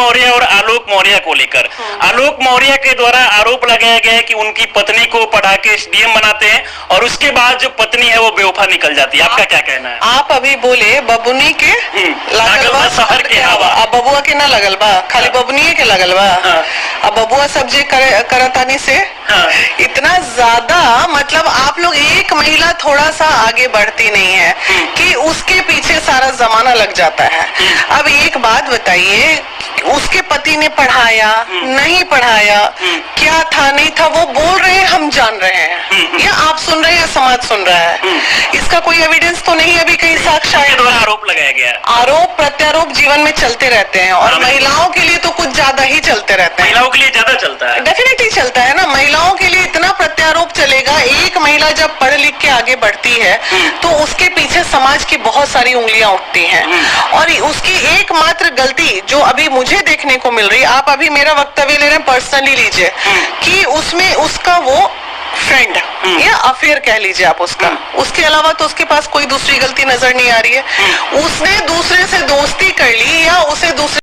मौर्य और आलोक मौर्य को लेकर। आलोक मौर्य के द्वारा आरोप लगाया गया है कि उनकी पत्नी को पढ़ा के एसडीएम बनाते हैं और उसके बाद जो पत्नी है वो बेवफा निकल जाती है। आपका क्या कहना है? आप अभी बोले बबुनी के लागलबा शहर के हवा, अब बबुआ के ना लगल बा, खाली बबुनी के लगल बा। अब बबुआ सब जे करतानी से इतना ज्यादा, मतलब आप लोग एक महिला थोड़ा सा आगे बढ़ती नहीं है कि उसके पीछे सारा जमाना लग जाता है। अब एक बात बताइए, उसके पति ने पढ़ाया नहीं पढ़ाया, क्या था नहीं था, वो बोल रहे हैं, हम जान रहे हैं, या आप सुन रहे हैं या समाज सुन रहा है। इसका कोई एविडेंस तो नहीं अभी कहीं साक्ष्य द्वारा आरोप लगाया गया। आरोप प्रत्यारोप जीवन में चलते रहते हैं और महिलाओं के लिए तो कुछ ज्यादा ही चलते रहते हैं। महिलाओं के लिए ज्यादा चलता है, डेफिनेटली चलता है ना। महिलाओं के लिए इतना प्रत्यारोप चलेगा। एक महिला जब पढ़ लिख के आगे बढ़ती है तो उसके पीछे समाज की बहुत सारी उंगलियां उठती हैं और उसकी एकमात्र गलती जो अभी मुझे देखने को मिल रही, आप अभी मेरा वक्तव्य ले रहे हैं, पर्सनली लीजिए, कि उसमें उसका वो फ्रेंड या अफेयर कह लीजिए आप उसका, उसके अलावा तो उसके पास कोई दूसरी गलती नजर नहीं आ रही है। उसने दूसरे से दोस्ती कर ली या उसे दूसरे